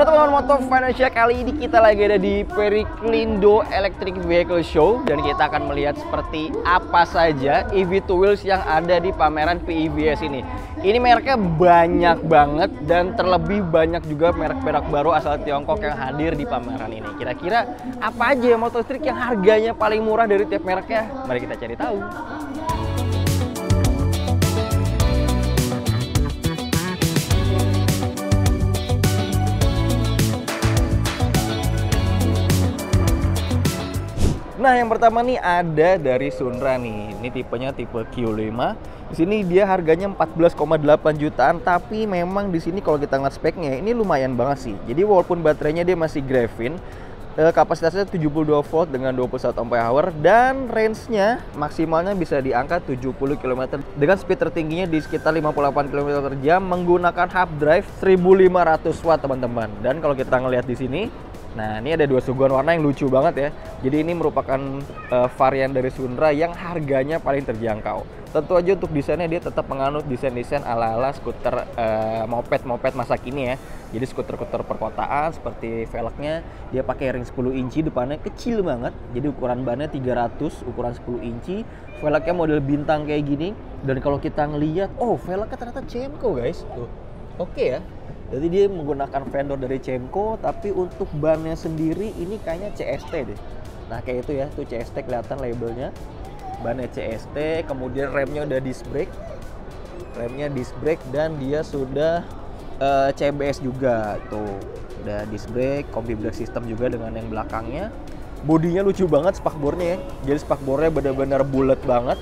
Halo teman-teman Moto Financial, kali ini kita lagi ada di Periklindo Electric Vehicle Show dan kita akan melihat seperti apa saja EV2 Wheels yang ada di pameran PEVS ini. Ini mereknya banyak banget dan terlebih banyak juga merek-merek baru asal Tiongkok yang hadir di pameran ini. Kira-kira apa aja motor listrik yang harganya paling murah dari tiap mereknya? Mari kita cari tahu. Nah, yang pertama nih ada dari Sunra nih. Ini tipenya tipe Q5. Di sini dia harganya 14,8 jutaan, tapi memang di sini kalau kita ngeliat speknya ini lumayan banget sih. Jadi walaupun baterainya dia masih graphene, kapasitasnya 72 volt dengan 21 ampere hour dan range-nya maksimalnya bisa di angka 70 km dengan speed tertingginya di sekitar 58 km per jam menggunakan hub drive 1500 watt teman-teman. Dan kalau kita ngelihat di sini, nah, ini ada dua suguhan warna yang lucu banget ya. Jadi ini merupakan varian dari Sunra yang harganya paling terjangkau. Tentu aja untuk desainnya dia tetap menganut desain-desain ala-ala skuter moped masa kini ya. Jadi skuter-skuter perkotaan seperti velgnya dia pakai ring 10 inci, depannya kecil banget. Jadi ukuran bannya 300, ukuran 10 inci. Velgnya model bintang kayak gini. Dan kalau kita ngelihat, oh velgnya ternyata Cemco guys. Tuh, oke ya. Jadi dia menggunakan vendor dari Cemco, tapi untuk bannya sendiri ini kayaknya CST deh. Nah kayak itu ya, tuh CST kelihatan labelnya. Bannya CST, kemudian remnya udah disc brake. Remnya disc brake dan dia sudah CBS juga. Tuh, udah disc brake, combi brake system juga dengan yang belakangnya. Bodinya lucu banget spakbornya ya. Jadi spakbornya benar-benar bulat banget.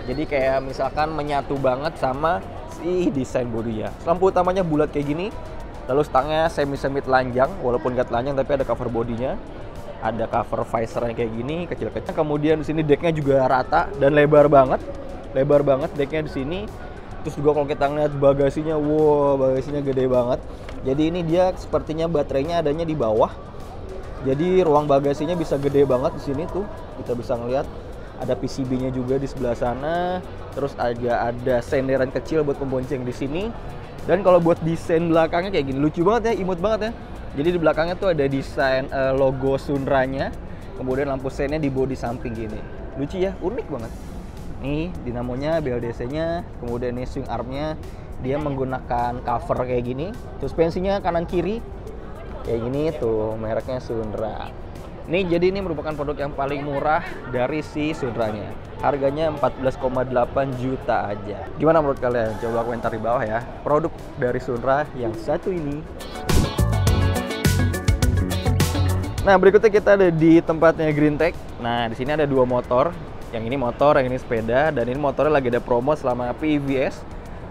Jadi kayak misalkan menyatu banget sama desain bodinya. Lampu utamanya bulat kayak gini, lalu stangnya semi telanjang, walaupun nggak telanjang tapi ada cover bodinya, ada cover visornya kayak gini kecil-kecil. Kemudian di sini decknya juga rata dan lebar banget decknya di sini. Terus juga kalau kita ngeliat bagasinya, wow bagasinya gede banget. Jadi ini dia sepertinya baterainya adanya di bawah. Jadi ruang bagasinya bisa gede banget di sini tuh, kita bisa ngeliat. Ada PCB-nya juga di sebelah sana. Terus ada senderan kecil buat pembonceng di sini. Dan kalau buat desain belakangnya kayak gini, lucu banget ya, imut banget ya. Jadi di belakangnya tuh ada desain logo Sunranya. Kemudian lampu sennya di bodi samping gini. Lucu ya, unik banget. Nih dinamonya, BLDC-nya, kemudian ini swing armnya dia menggunakan cover kayak gini. Suspensinya kanan kiri kayak gini tuh, mereknya Sunra. Jadi ini merupakan produk yang paling murah dari si Sunranya. Harganya 14,8 juta aja. Gimana menurut kalian? Coba komentar di bawah ya. Produk dari Sunra yang satu ini. Nah, berikutnya kita ada di tempatnya Greentech. Nah, di sini ada dua motor. Yang ini motor, yang ini sepeda. Dan ini motornya lagi ada promo selama PEVS.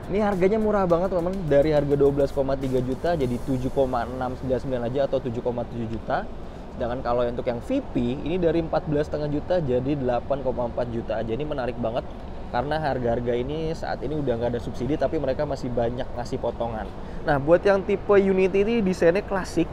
Ini harganya murah banget teman-teman. Dari harga 12,3 juta jadi 7,699 aja atau 7,7 juta. Sedangkan kalau untuk yang VP ini dari 14,5 juta jadi 8,4 juta aja. Ini menarik banget karena harga-harga ini saat ini udah nggak ada subsidi tapi mereka masih banyak ngasih potongan. Nah buat yang tipe Unity ini desainnya klasik.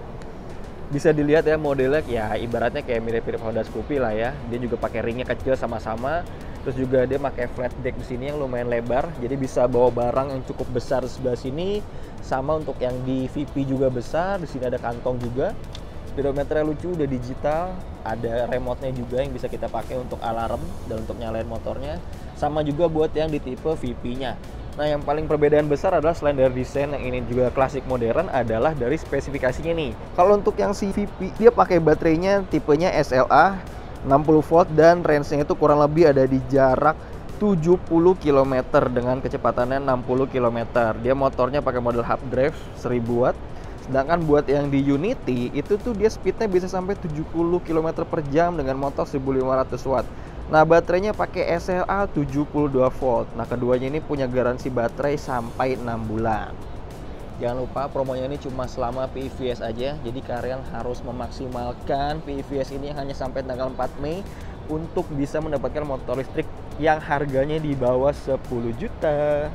Bisa dilihat ya modelnya ya ibaratnya kayak mirip-mirip Honda Scoopy lah ya. Dia juga pakai ringnya kecil sama-sama. Terus juga dia pakai flat deck di sini yang lumayan lebar. Jadi bisa bawa barang yang cukup besar di sebelah sini. Sama untuk yang di VP juga besar. Di sini ada kantong juga. Speedometernya lucu, udah digital, ada remote-nya juga yang bisa kita pakai untuk alarm dan untuk nyalain motornya. Sama juga buat yang di tipe VP-nya. Nah, yang paling perbedaan besar adalah selain dari desain yang ini juga klasik modern adalah dari spesifikasinya nih. Kalau untuk yang si VP, dia pakai baterainya tipenya SLA 60 volt dan range-nya itu kurang lebih ada di jarak 70 km dengan kecepatannya 60 km. Dia motornya pakai model hub drive 1000 watt. Sedangkan buat yang di Unity itu tuh dia speednya bisa sampai 70 km per jam dengan motor 1500 watt. Nah baterainya pakai SLA 72 volt. Nah keduanya ini punya garansi baterai sampai 6 bulan. Jangan lupa promonya ini cuma selama PEVS aja. Jadi kalian harus memaksimalkan PEVS ini hanya sampai tanggal 4 Mei untuk bisa mendapatkan motor listrik yang harganya di bawah 10 juta.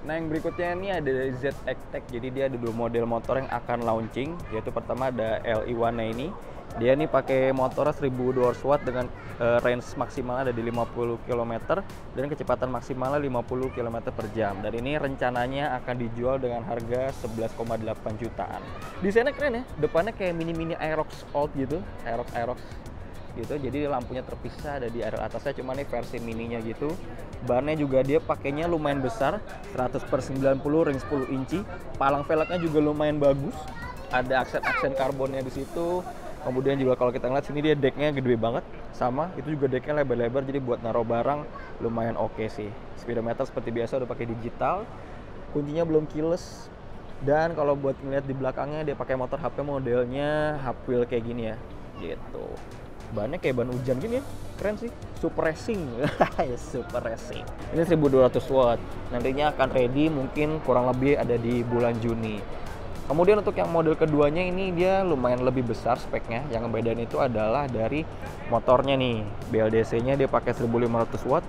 Nah yang berikutnya ini ada dari ZX Tech. Jadi dia ada dua model motor yang akan launching. Yaitu pertama ada LI1 ini. Dia nih pakai motor 1200 watt dengan range maksimal ada di 50 km dan kecepatan maksimalnya 50 km per jam. Dan ini rencananya akan dijual dengan harga 11,8 jutaan. Desainnya keren ya, depannya kayak mini-mini Aerox Old gitu, Aerox gitu. Jadi lampunya terpisah, ada di area atasnya, cuma nih versi mininya gitu. Bannya juga dia pakainya lumayan besar, 100/90 ring 10 inci. Palang velgnya juga lumayan bagus. Ada aksen-aksen karbonnya di situ. Kemudian juga kalau kita ngeliat sini dia decknya gede banget, sama itu juga decknya lebar-lebar, jadi buat naruh barang lumayan oke sih. Speedometer seperti biasa udah pakai digital, kuncinya belum keyless. Dan kalau buat ngeliat di belakangnya dia pakai motor HP modelnya Hot Wheel kayak gini ya, gitu. Bannya kayak ban hujan gini ya, keren sih. Super racing, super racing. Ini 1200 watt, nantinya akan ready mungkin kurang lebih ada di bulan Juni. Kemudian untuk yang model keduanya ini dia lumayan lebih besar speknya. Yang membedain itu adalah dari motornya nih. BLDC-nya dia pakai 1500 watt.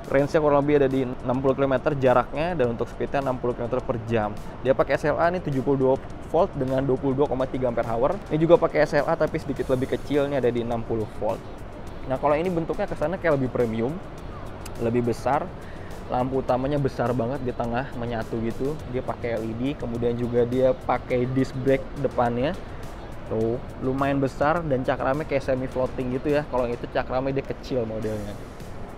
Range-nya kurang lebih ada di 60 km jaraknya dan untuk speed-nya 60 km per jam. Dia pakai SLA nih 72 volt dengan 22,3 Ah. Ini juga pakai SLA tapi sedikit lebih kecil nih ada di 60 volt. Nah, kalau ini bentuknya kesannya kayak lebih premium, lebih besar. Lampu utamanya besar banget di tengah menyatu gitu. Dia pakai LED, kemudian juga dia pakai disc brake depannya. Tuh, lumayan besar dan cakramnya kayak semi floating gitu ya. Kalau itu cakramnya dia kecil modelnya.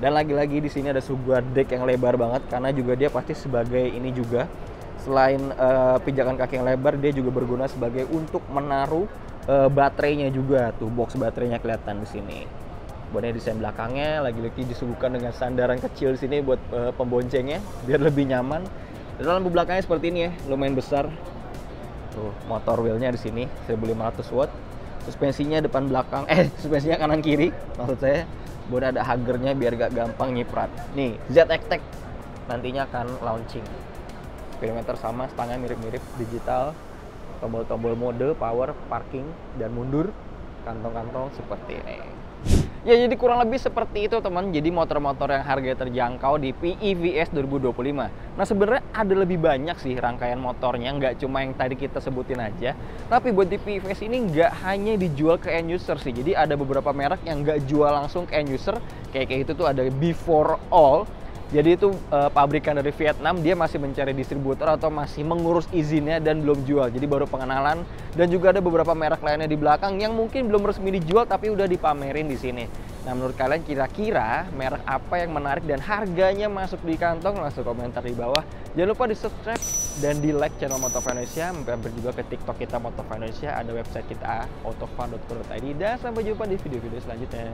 Dan lagi-lagi di sini ada sebuah deck yang lebar banget karena juga dia pasti sebagai ini juga. Selain pijakan kaki yang lebar, dia juga berguna sebagai untuk menaruh baterainya juga. Tuh, box baterainya kelihatan di sini. Buatnya desain belakangnya lagi-lagi disuguhkan dengan sandaran kecil di sini buat pemboncengnya biar lebih nyaman. Dan lampu belakangnya seperti ini ya, lumayan besar. Tuh, motor wheelnya di sini 1500 watt. Suspensinya depan belakang, suspensinya kanan kiri maksud saya. Buat ada hagernya biar gak gampang nyiprat. Nih, ZX-Tech nantinya akan launching. Speedometer sama, stangnya mirip-mirip digital. Tombol-tombol mode, power, parking, dan mundur. Kantong-kantong seperti ini. Ya, jadi kurang lebih seperti itu teman. Jadi motor-motor yang harga terjangkau di PEVS 2025. Nah, sebenarnya ada lebih banyak sih rangkaian motornya, nggak cuma yang tadi kita sebutin aja. Tapi buat di PEVS ini nggak hanya dijual ke end user sih. Jadi ada beberapa merek yang nggak jual langsung ke end user. Kayak itu tuh ada Before All. Jadi itu pabrikan dari Vietnam, dia masih mencari distributor atau masih mengurus izinnya dan belum jual. Jadi baru pengenalan. Dan juga ada beberapa merek lainnya di belakang yang mungkin belum resmi dijual tapi udah dipamerin di sini. Nah, menurut kalian kira-kira merek apa yang menarik dan harganya masuk di kantong? Langsung komentar di bawah. Jangan lupa di subscribe dan di like channel Motovun Indonesia. Mampir juga ke TikTok kita Motovun Indonesia, ada website kita autofun.co.id. Dan sampai jumpa di video-video selanjutnya.